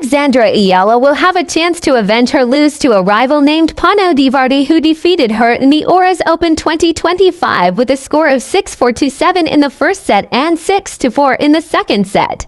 Alexandra Eala will have a chance to avenge her lose to a rival named Panna udvardy, who defeated her in the US Open 2025 with a score of 6-4 to 7 in the first set and 6-4 in the second set.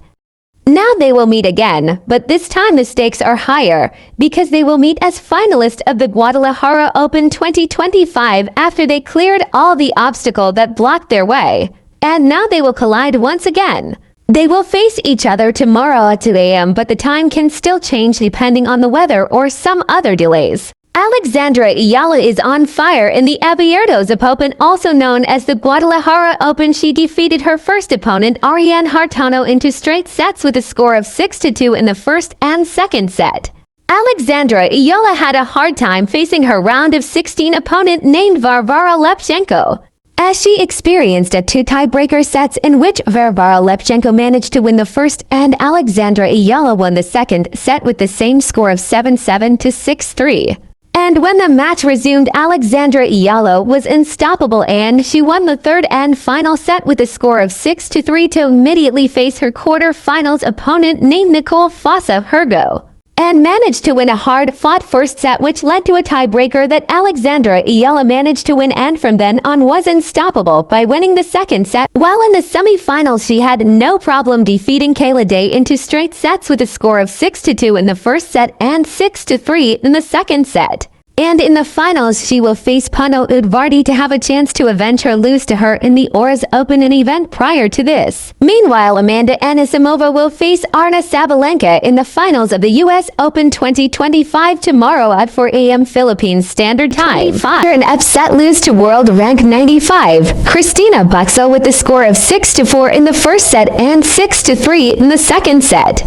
Now they will meet again, but this time the stakes are higher, because they will meet as finalists of the Guadalajara Open 2025 after they cleared all the obstacles that blocked their way. And now they will collide once again. They will face each other tomorrow at 2 a.m., but the time can still change depending on the weather or some other delays. Alexandra Eala is on fire in the abierto zapopan, also known as the Guadalajara Open. She defeated her first opponent, Ariane Hartano, into straight sets with a score of 6-2 in the first and second set. Alexandra Eala had a hard time facing her round of 16 opponent named Varvara Lepchenko, as she experienced 2 tiebreaker sets in which Varvara Lepchenko managed to win the first and Alexandra Eala won the second set with the same score of 7-7 to 6-3. And when the match resumed, Alexandra Eala was unstoppable and she won the third and final set with a score of 6-3 to immediately face her quarter-finals opponent named Nicole Fossa Hergo, and managed to win a hard-fought first set, which led to a tiebreaker that Alexandra Eala managed to win, and from then on was unstoppable by winning the second set. While in the semifinals, she had no problem defeating Kayla Day into straight sets with a score of 6-2 in the first set and 6-3 in the second set. And in the finals, she will face Panna udvardy to have a chance to avenge her lose to her in the US Open, an event prior to this. Meanwhile, Amanda Anisimova will face Arna Sabalenka in the finals of the US Open 2025 tomorrow at 4 a.m. Philippines Standard Time. An upset lose to world rank 95, Christina Buxo, with the score of 6-4 in the first set and 6-3 in the second set.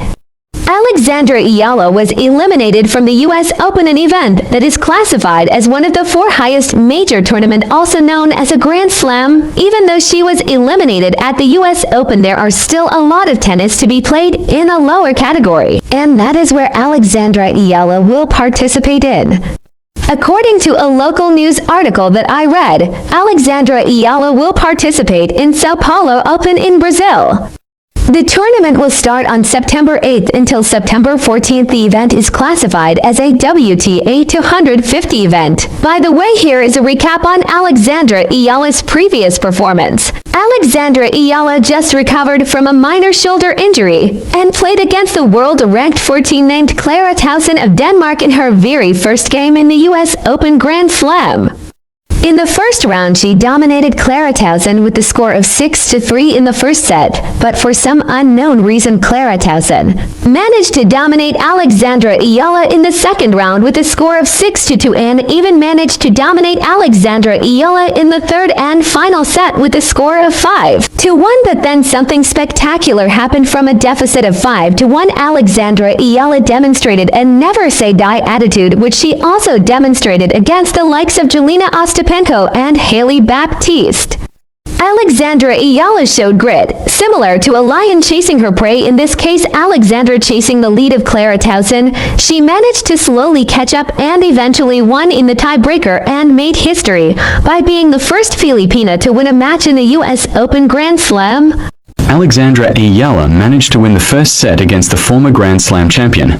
Alexandra Eala was eliminated from the US Open, an event that is classified as one of the 4 highest major tournaments, also known as a Grand Slam. Even though she was eliminated at the US Open, there are still a lot of tennis to be played in a lower category, and that is where Alexandra Eala will participate in. According to a local news article that I read, Alexandra Eala will participate in Sao Paulo Open in Brazil. The tournament will start on September 8th until September 14th. The event is classified as a WTA 250 event. By the way, here is a recap on Alexandra Eala's previous performance. Alexandra Eala just recovered from a minor shoulder injury and played against the world-ranked 14 named Clara Tauson of Denmark in her very first game in the US Open Grand Slam. In the first round, she dominated Clara Tauson with the score of 6-3 in the first set, but for some unknown reason, Clara Tauson managed to dominate Alexandra Eala in the second round with a score of 6-2, and even managed to dominate Alexandra Eala in the third and final set with a score of 5-1. But then something spectacular happened. From a deficit of 5-1, Alexandra Eala demonstrated a never-say-die attitude, which she also demonstrated against the likes of Jelena Ostapenko and Haley Baptiste. Alexandra Eala showed grit, similar to a lion chasing her prey. In this case, Alexandra chasing the lead of Clara Tauson. She managed to slowly catch up and eventually won in the tiebreaker and made history by being the first Filipina to win a match in the US Open Grand Slam. Alexandra Eala managed to win the first set against the former Grand Slam champion,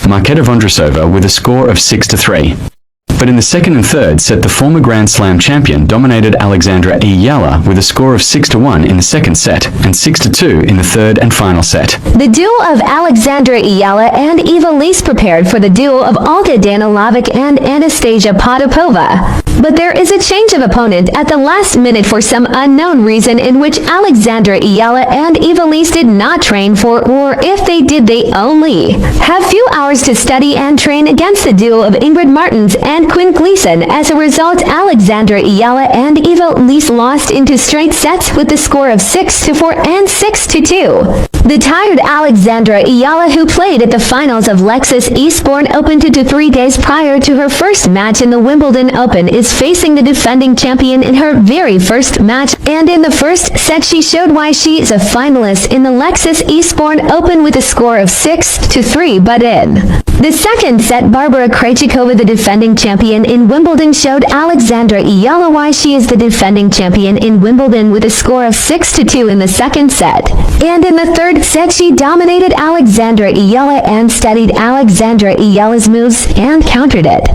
Marketa Vondrousova, with a score of 6-3. But in the second and third set, the former Grand Slam champion dominated Alexandra Eala with a score of 6-1 in the second set and 6-2 in the third and final set. The duo of Alexandra Eala and Ivelisse prepared for the duo of Olga Danilovic and Anastasia Potapova. But there is a change of opponent at the last minute for some unknown reason, in which Alexandra Eala and Ivelisse did not train for, or if they did, they only have few hours to study and train against the duo of Ingrid Martens and Quinn Gleason. As a result, Alexandra Eala and Ivelisse lost into straight sets with the score of 6-4 and 6-2. The tired Alexandra Eala, who played at the finals of Lexus Eastbourne Open 2 to 3 days prior to her first match in the Wimbledon Open, is facing the defending champion in her very first match, and in the first set she showed why she is a finalist in the Lexus Eastbourne Open with a score of 6-3, but in The second set, Barbara Krejcikova, the defending champion in Wimbledon, showed Alexandra Eala why she is the defending champion in Wimbledon with a score of 6-2 in the second set. And in the third set, she dominated Alexandra Eala and studied Alexandra Eala's moves and countered it.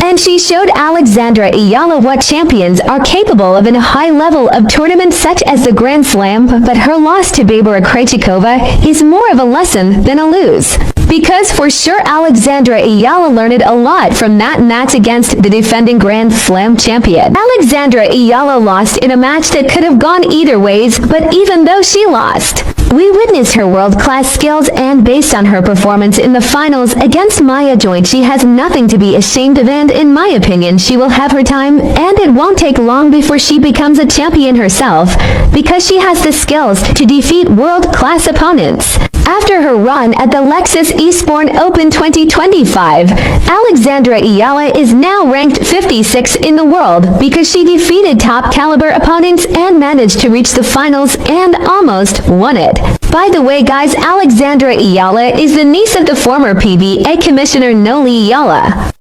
And she showed Alexandra Eala what champions are capable of in a high level of tournaments such as the Grand Slam, but her loss to Barbara Krejcikova is more of a lesson than a lose. Because for sure Alexandra Eala learned a lot from that match against the defending Grand Slam champion. Alexandra Eala lost in a match that could have gone either ways, but even though she lost, we witnessed her world-class skills, and based on her performance in the finals against Maya Joint, she has nothing to be ashamed of, and in my opinion, she will have her time, and it won't take long before she becomes a champion herself, because she has the skills to defeat world-class opponents. After her run at the Lexus Eastbourne Open 2025, Alexandra Eala is now ranked 56 in the world because she defeated top-caliber opponents and managed to reach the finals and almost won it. By the way, guys, Alexandra Eala is the niece of the former PBA commissioner Noli Eala.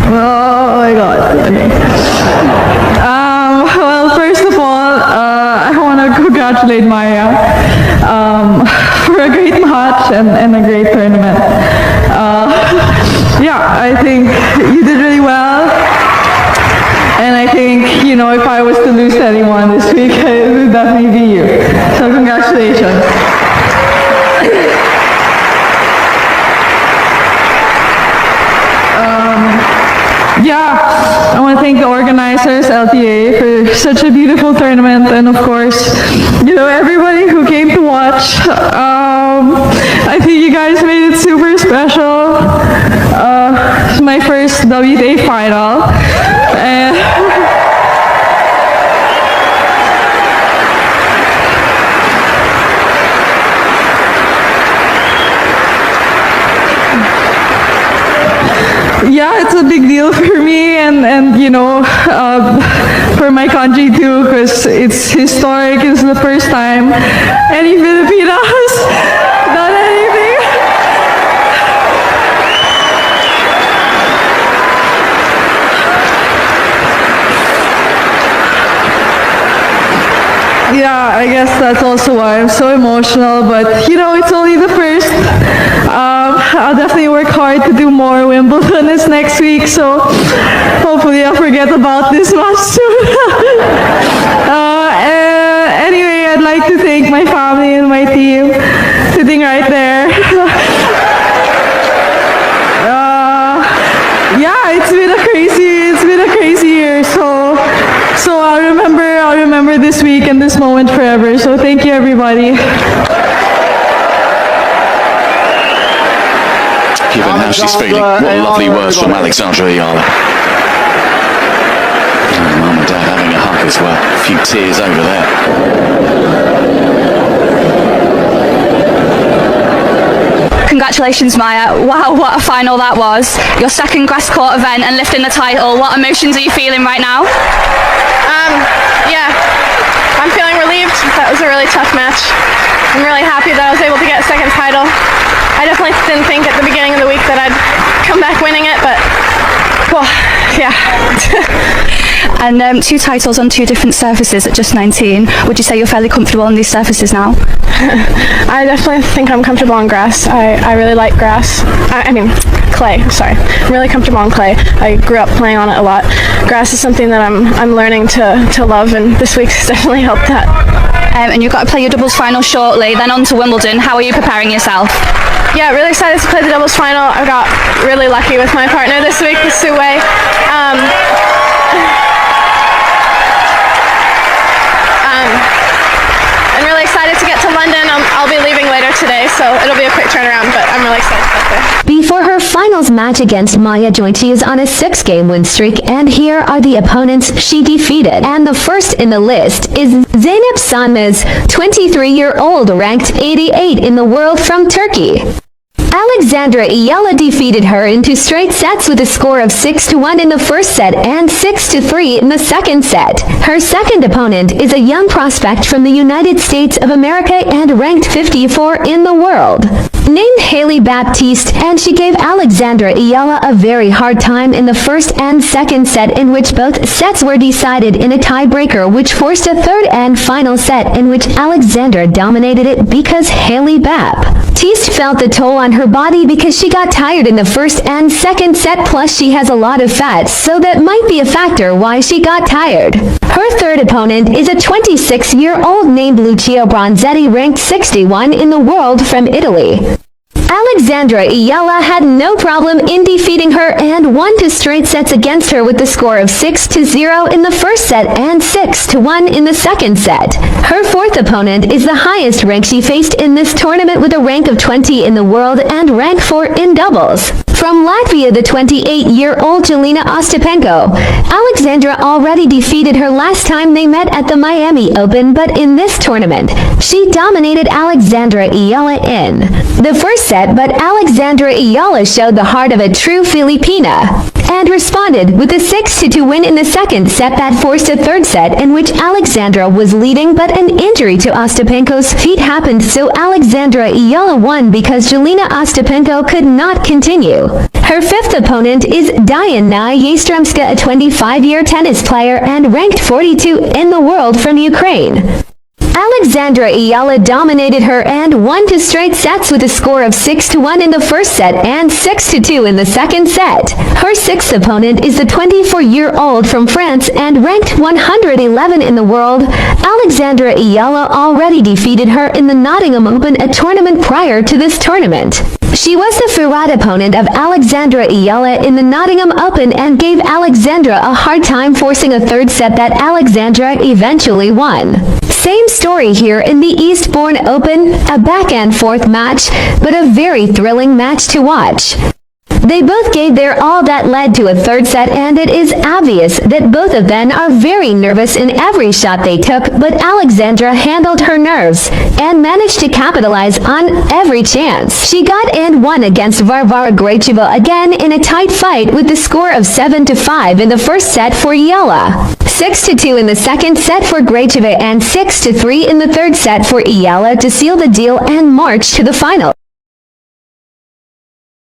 Oh my God. Okay. Well, first of all, I want to congratulate Maya for a great match and a great tournament. Yeah, I think you did really well. And I think, you know, if I was to lose to anyone this week, it would definitely be you. So congratulations. Yeah, I want to thank the organizers, LTA, for such a beautiful tournament, and of course, you know, everybody who came to watch. I think you guys made it super special. It's my first WTA final. Yeah, it's a big deal for me, and you know, for my country too, because it's historic. It's the first time any Filipina has done anything. Yeah, I guess that's also why I'm so emotional, but you know, it's only the first. I'll definitely work hard to do more Wimbledon this next week, so hopefully I'll forget about this match soon. Anyway, I'd like to thank my family and my team sitting right there. Yeah, it's been a crazy year, so I'll remember this week and this moment forever. So thank you, everybody. Given how she's feeling, what lovely words from Alexandra Eala. Mum and Dad having a hug as well. A few tears over there. Congratulations, Maya. Wow, what a final that was. Your second grass court event and lifting the title. What emotions are you feeling right now? Yeah, I'm feeling relieved. That was a really tough match. I'm really happy that I was able to get a second title. I definitely didn't think at the beginning of the week that I'd come back winning it, but, well, yeah. And 2 titles on 2 different surfaces at just 19. Would you say you're fairly comfortable on these surfaces now? I definitely think I'm comfortable on grass. I really like grass. I mean, clay, sorry. I'm really comfortable on clay. I grew up playing on it a lot. Grass is something that I'm learning to love, and this week's definitely helped that. And you've got to play your doubles final shortly, then on to Wimbledon. How are you preparing yourself? Yeah, really excited to play the doubles final. I got really lucky with my partner this week, with Sue Wei. I'm really excited to get to London. I'll be leaving later today, so it'll be a quick turnaround, but I'm really excited to get there. Before her finals match against Maya Joint, she is on a 6-game win streak, and here are the opponents she defeated. And the first in the list is Zeynep Sanmez, 23-year-old, ranked 88 in the world from Turkey. Alexandra Eala defeated her in 2 straight sets with a score of 6-1 in the first set and 6-3 in the second set. Her second opponent is a young prospect from the United States of America and ranked 54 in the world, named Haley Baptiste, and she gave Alexandra Eala a very hard time in the first and second set, in which both sets were decided in a tiebreaker, which forced a third and final set in which Alexandra dominated it because Haley Baptiste felt the toll on her body because she got tired in the first and second set, plus she has a lot of fat, so that might be a factor why she got tired. Her third opponent is a 26-year-old named Lucio Bronzetti, ranked 61 in the world, from Italy. Alexandra Eala had no problem in defeating her and won 2 straight sets against her with the score of 6-0 in the first set and 6-1 in the second set. Her fourth opponent is the highest rank she faced in this tournament, with a rank of 20 in the world and rank 4 in doubles. From Latvia, the 28-year-old Jelena Ostapenko. Alexandra already defeated her last time they met at the Miami Open, but in this tournament, she dominated Alexandra Eala in the first set, but Alexandra Eala showed the heart of a true Filipina and responded with a 6-2 win in the second set that forced a third set in which Alexandra was leading, but an injury to Ostapenko's feet happened, so Alexandra Eala won because Jelena Ostapenko could not continue. Her fifth opponent is Diana Yastremska, a 25-year tennis player and ranked 42 in the world, from Ukraine. Alexandra Eala dominated her and won 2 straight sets with a score of 6-1 in the first set and 6-2 in the second set. Her sixth opponent is the 24-year-old from France and ranked 111 in the world. Alexandra Eala already defeated her in the Nottingham Open, a tournament prior to this tournament. She was the third opponent of Alexandra Eala in the Nottingham Open and gave Alexandra a hard time, forcing a third set that Alexandra eventually won. Same story here in the Eastbourne Open, a back-and-forth match, but a very thrilling match to watch. They both gave their all that led to a third set, and it is obvious that both of them are very nervous in every shot they took, but Alexandra handled her nerves and managed to capitalize on every chance. She got and won against Varvara Gracheva again in a tight fight with the score of 7-5 in the first set for Eala, 6-2 in the second set for Gracheva, and 6-3 in the third set for Eala to seal the deal and march to the final.